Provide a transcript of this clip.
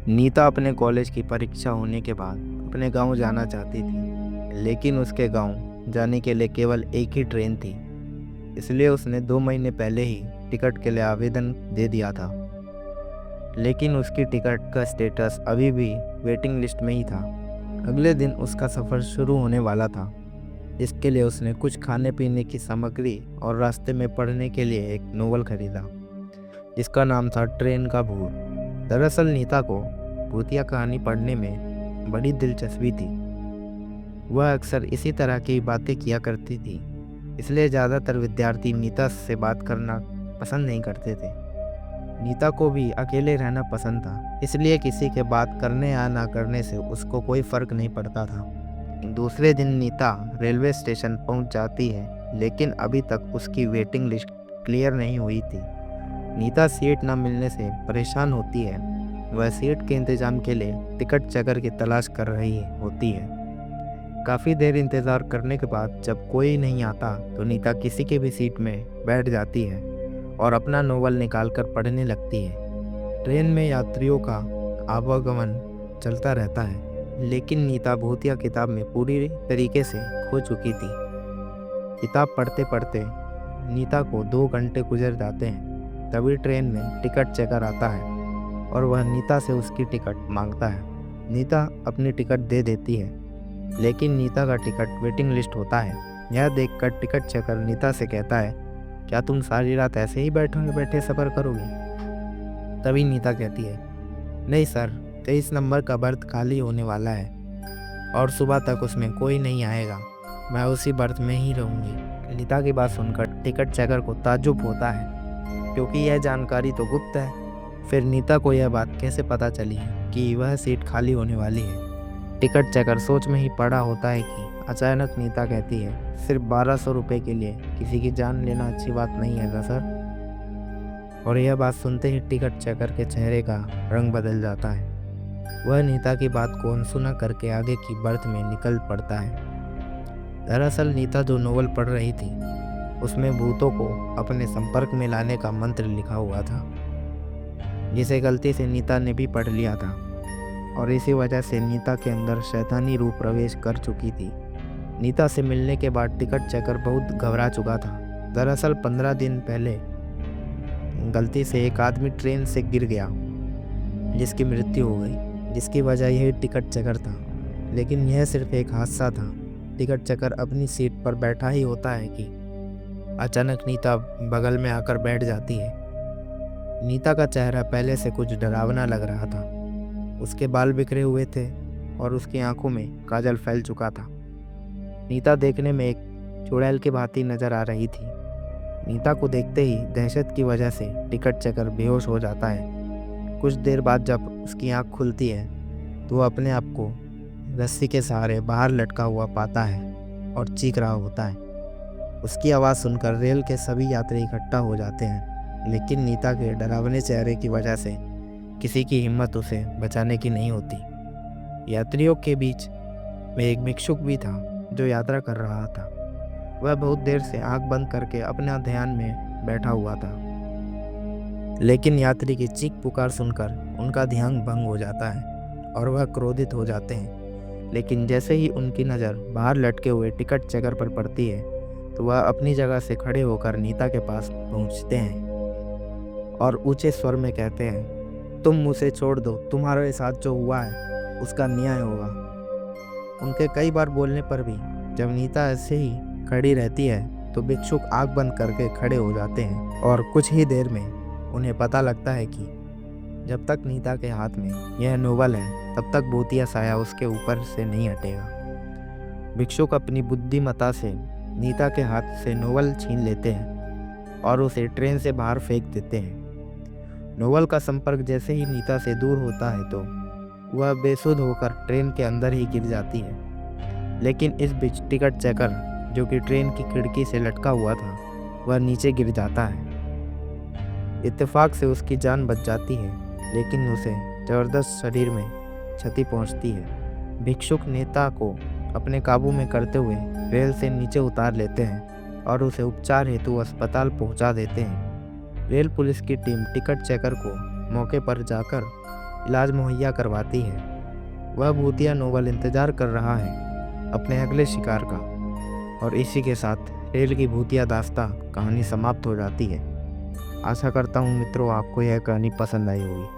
नीता अपने कॉलेज की परीक्षा होने के बाद अपने गांव जाना चाहती थी, लेकिन उसके गांव जाने के लिए केवल एक ही ट्रेन थी। इसलिए उसने 2 महीने पहले ही टिकट के लिए आवेदन दे दिया था। लेकिन उसकी टिकट का स्टेटस अभी भी वेटिंग लिस्ट में ही था। अगले दिन उसका सफ़र शुरू होने वाला था। इसके लिए उसने कुछ खाने पीने की सामग्री और रास्ते में पढ़ने के लिए एक नोवेल खरीदा, जिसका नाम था ट्रेन का भूत। दरअसल नीता को भूतिया कहानी पढ़ने में बड़ी दिलचस्पी थी। वह अक्सर इसी तरह की बातें किया करती थी, इसलिए ज़्यादातर विद्यार्थी नीता से बात करना पसंद नहीं करते थे। नीता को भी अकेले रहना पसंद था, इसलिए किसी के बात करने या ना करने से उसको कोई फ़र्क नहीं पड़ता था। दूसरे दिन नीता रेलवे स्टेशन पहुंच जाती है, लेकिन अभी तक उसकी वेटिंग लिस्ट क्लियर नहीं हुई थी। नीता सीट न मिलने से परेशान होती है। वह सीट के इंतज़ाम के लिए टिकट चेकर की तलाश कर रही होती है। काफ़ी देर इंतज़ार करने के बाद जब कोई नहीं आता तो नीता किसी की भी सीट में बैठ जाती है और अपना नोवेल निकाल कर पढ़ने लगती है। ट्रेन में यात्रियों का आवागमन चलता रहता है, लेकिन नीता भूतिया किताब में पूरी तरीके से खो चुकी थी। किताब पढ़ते पढ़ते नीता को 2 घंटे गुजर जाते हैं। तभी ट्रेन में टिकट चेकर आता है और वह नीता से उसकी टिकट मांगता है। नीता अपनी टिकट दे देती है, लेकिन नीता का टिकट वेटिंग लिस्ट होता है। यह देखकर टिकट चेकर नीता से कहता है, क्या तुम सारी रात ऐसे ही बैठे सफ़र करोगी? तभी नीता कहती है, नहीं सर, 23 नंबर का बर्थ खाली होने वाला है और सुबह तक उसमें कोई नहीं आएगा। मैं उसी बर्थ में ही रहूँगी। नीता की बात सुनकर टिकट चेकर को ताज्जुब होता है, क्योंकि यह जानकारी तो गुप्त है। फिर नीता को यह बात कैसे पता चली कि वह सीट खाली होने वाली है? टिकट चेकर सोच में ही पड़ा होता है कि अचानक नीता कहती है, सिर्फ 1200 रुपये के लिए किसी की जान लेना अच्छी बात नहीं है ना सर? और यह बात सुनते ही टिकट चेकर के चेहरे का रंग बदल जाता है। वह नीता की बात को अनसुना करके आगे की बर्थ में निकल पड़ता है। दरअसल नीता जो नोवेल पढ़ रही थी, उसमें भूतों को अपने संपर्क में लाने का मंत्र लिखा हुआ था, जिसे गलती से नीता ने भी पढ़ लिया था और इसी वजह से नीता के अंदर शैतानी रूप प्रवेश कर चुकी थी। नीता से मिलने के बाद टिकट चेकर बहुत घबरा चुका था। दरअसल 15 दिन पहले गलती से एक आदमी ट्रेन से गिर गया, जिसकी मृत्यु हो गई, जिसकी वजह यही टिकट चेकर था। लेकिन यह सिर्फ एक हादसा था। टिकट चेकर अपनी सीट पर बैठा ही होता है कि अचानक नीता बगल में आकर बैठ जाती है। नीता का चेहरा पहले से कुछ डरावना लग रहा था। उसके बाल बिखरे हुए थे और उसकी आंखों में काजल फैल चुका था। नीता देखने में एक चुड़ैल की भांति नजर आ रही थी। नीता को देखते ही दहशत की वजह से टिकट चेकर बेहोश हो जाता है। कुछ देर बाद जब उसकी आंख खुलती है तो वह अपने आप को रस्सी के सहारे बाहर लटका हुआ पाता है और चीख रहा होता है। उसकी आवाज़ सुनकर रेल के सभी यात्री इकट्ठा हो जाते हैं, लेकिन नीता के डरावने चेहरे की वजह से किसी की हिम्मत उसे बचाने की नहीं होती। यात्रियों के बीच में एक भिक्षुक भी था जो यात्रा कर रहा था। वह बहुत देर से आंख बंद करके अपना ध्यान में बैठा हुआ था, लेकिन यात्री की चीख पुकार सुनकर उनका ध्यान भंग हो जाता है और वह क्रोधित हो जाते हैं। लेकिन जैसे ही उनकी नज़र बाहर लटके हुए टिकट चेकर पर पड़ती है तो वह अपनी जगह से खड़े होकर नीता के पास पहुंचते हैं और ऊंचे स्वर में कहते हैं, तुम मुझे छोड़ दो, तुम्हारे साथ जो हुआ है उसका न्याय होगा। उनके कई बार बोलने पर भी जब नीता ऐसे ही खड़ी रहती है तो भिक्षुक आंख बंद करके खड़े हो जाते हैं और कुछ ही देर में उन्हें पता लगता है कि जब तक नीता के हाथ में यह नोवेल है तब तक भूतिया साया उसके ऊपर से नहीं हटेगा। भिक्षुक अपनी बुद्धिमत्ता से नीता के हाथ से नोवेल छीन लेते हैं और उसे ट्रेन से बाहर फेंक देते हैं। नोवेल का संपर्क जैसे ही नीता से दूर होता है तो वह बेसुध होकर ट्रेन के अंदर ही गिर जाती है। लेकिन इस बीच टिकट चेकर, जो कि ट्रेन की खिड़की से लटका हुआ था, वह नीचे गिर जाता है। इत्तेफाक से उसकी जान बच जाती है, लेकिन उसे जबरदस्त शरीर में क्षति पहुंचती है। भिक्षुक नीता को अपने काबू में करते हुए रेल से नीचे उतार लेते हैं और उसे उपचार हेतु अस्पताल पहुंचा देते हैं। रेल पुलिस की टीम टिकट चेकर को मौके पर जाकर इलाज मुहैया करवाती है। वह भूतिया नोबल इंतज़ार कर रहा है अपने अगले शिकार का। और इसी के साथ रेल की भूतिया दास्तां कहानी समाप्त हो जाती है। आशा करता हूँ मित्रों आपको यह कहानी पसंद आई होगी।